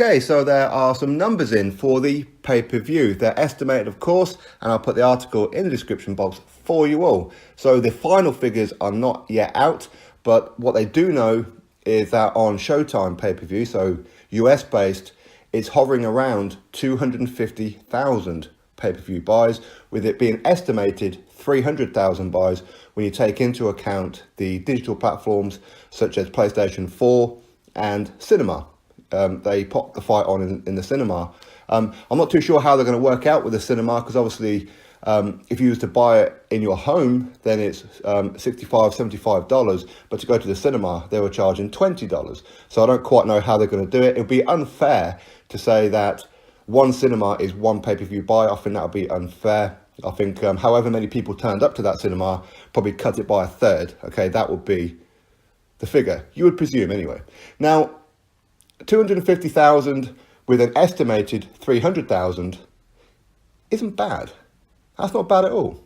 Okay, so there are some numbers in for the pay-per-view. They're estimated, of course, and I'll put the article in the description box for you all. So the final figures are not yet out, but what they do know is that on Showtime pay-per-view, so US based, it's hovering around 250,000 pay-per-view buys, with it being estimated 300,000 buys when you take into account the digital platforms such as PlayStation 4 and cinema. They pop the fight on in the cinema. I'm not too sure how they're going to work out with the cinema, because obviously if you was to buy it in your home, then it's $65, $75, but to go to the cinema, they were charging $20. So I don't quite know how they're going to do it. It would be unfair to say that one cinema is one pay-per-view buy. I think that would be unfair. I think however many people turned up to that cinema, probably cut it by a third. Okay, that would be the figure, you would presume anyway. Now, 250,000 with an estimated 300,000 isn't bad. That's not bad at all.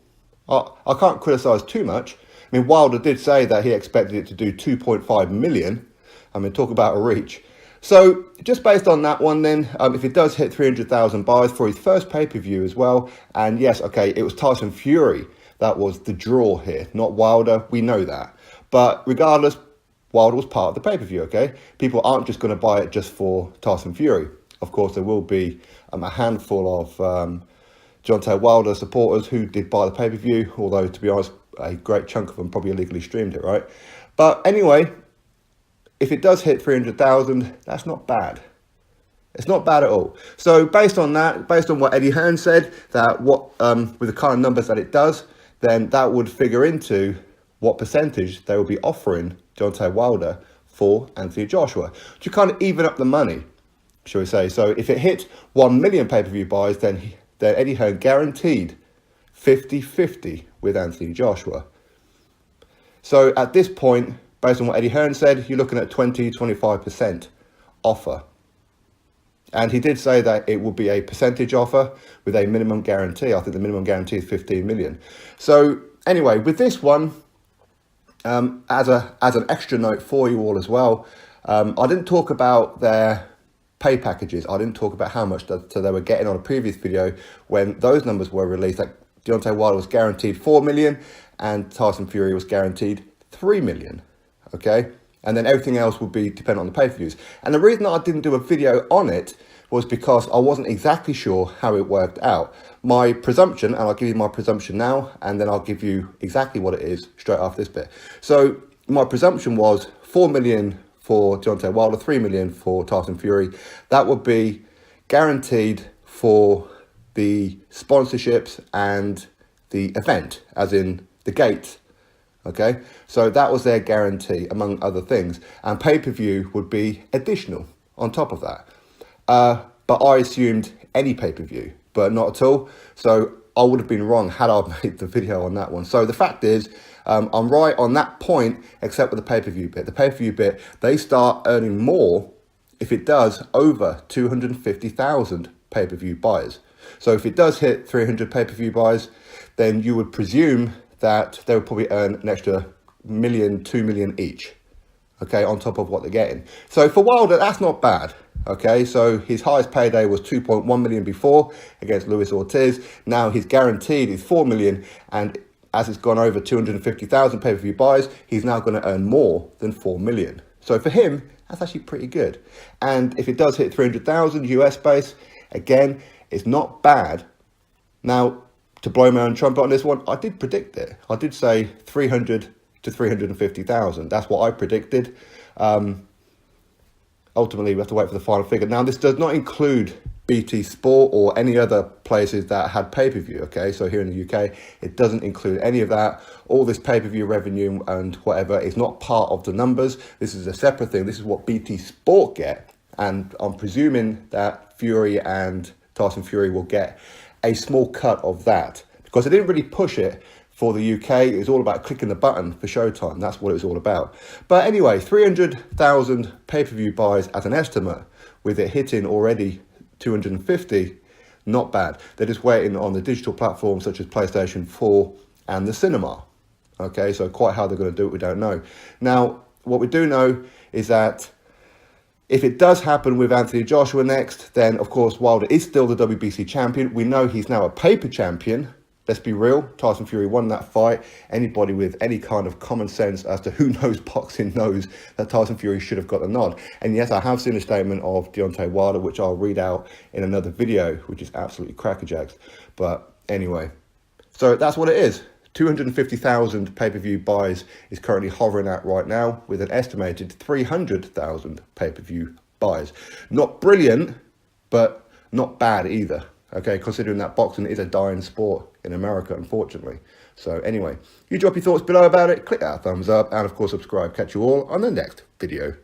I can't criticise too much. I mean, Wilder did say that he expected it to do 2.5 million. I mean, talk about a reach. So just based on that one then, if it does hit 300,000 buys for his first pay-per-view as well, and yes, okay, it was Tyson Fury that was the draw here, not Wilder, we know that. But regardless, Wilder was part of the pay-per-view, okay? People aren't just going to buy it just for Tyson Fury. Of course, there will be a handful of Deontay Wilder supporters who did buy the pay-per-view, although, to be honest, a great chunk of them probably illegally streamed it, right? But anyway, if it does hit 300,000, that's not bad. It's not bad at all. So based on that, based on what Eddie Hearn said, that with the kind of numbers that it does, then that would figure into what percentage they will be offering Deontay Wilder for Anthony Joshua to kind of even up the money, shall we say. So if it hit 1 million pay-per-view buys, then Eddie Hearn guaranteed 50-50 with Anthony Joshua. So at this point, based on what Eddie Hearn said, you're looking at 20-25% offer. And he did say that it will be a percentage offer with a minimum guarantee. I think the minimum guarantee is 15 million. So anyway, with this one, as an extra note for you all as well, I didn't talk about their pay packages. I didn't talk about how much they were getting on a previous video when those numbers were released. Like Deontay Wilder was guaranteed 4 million and Tyson Fury was guaranteed 3 million. Okay, and then everything else would be dependent on the pay-per-views. And the reason that I didn't do a video on it was because I wasn't exactly sure how it worked out. My presumption, and I'll give you my presumption now, and then I'll give you exactly what it is straight after this bit. So my presumption was 4 million for Deontay Wilder, 3 million for Tyson Fury. That would be guaranteed for the sponsorships and the event, as in the gate. Okay, so that was their guarantee, among other things. And pay-per-view would be additional on top of that. But I assumed any pay-per-view, but not at all. So I would have been wrong had I made the video on that one. So the fact is, I'm right on that point, except with the pay-per-view bit. The pay-per-view bit, they start earning more if it does over 250,000 pay-per-view buyers. So if it does hit 300 pay-per-view buys, then you would presume that they would probably earn an extra million, 2 million each, okay, on top of what they're getting. So for Wilder, that's not bad, okay? So his highest payday was 2.1 million before against Luis Ortiz. Now he's guaranteed is 4 million, and as it's gone over 250,000 pay-per-view buys, he's now going to earn more than 4 million. So for him, that's actually pretty good. And if it does hit 300,000 US base, again, it's not bad. Now, to blow my own trumpet on this one, I did predict it. I did say 300 to 350,000. That's what I predicted. Ultimately, we have to wait for the final figure. Now, this does not include BT Sport or any other places that had pay-per-view, okay? So here in the UK, it doesn't include any of that. All this pay-per-view revenue and whatever is not part of the numbers. This is a separate thing. This is what BT Sport get. And I'm presuming that Fury and Tyson Fury will get a small cut of that, because they didn't really push it for the UK. It was all about clicking the button for Showtime. That's what it was all about. But anyway, 300,000 pay-per-view buys as an estimate, with it hitting already 250, not bad. They're just waiting on the digital platforms such as PlayStation 4 and the cinema. Okay, so quite how they're going to do it, we don't know. Now, what we do know is that If it does happen with Anthony Joshua next, then of course Wilder is still the WBC champion. We know he's now a paper champion. Let's be real, Tyson Fury won that fight. Anybody with any kind of common sense as to who knows boxing knows that Tyson Fury should have got the nod. And yes, I have seen a statement of Deontay Wilder, which I'll read out in another video, which is absolutely crackerjacks. But anyway, so that's what it is. 250,000 pay-per-view buys is currently hovering at right now, with an estimated 300,000 pay-per-view buys. Not brilliant, but not bad either. Okay, considering that boxing is a dying sport in America, unfortunately. So anyway, you drop your thoughts below about it, click that thumbs up, and of course subscribe. Catch you all on the next video.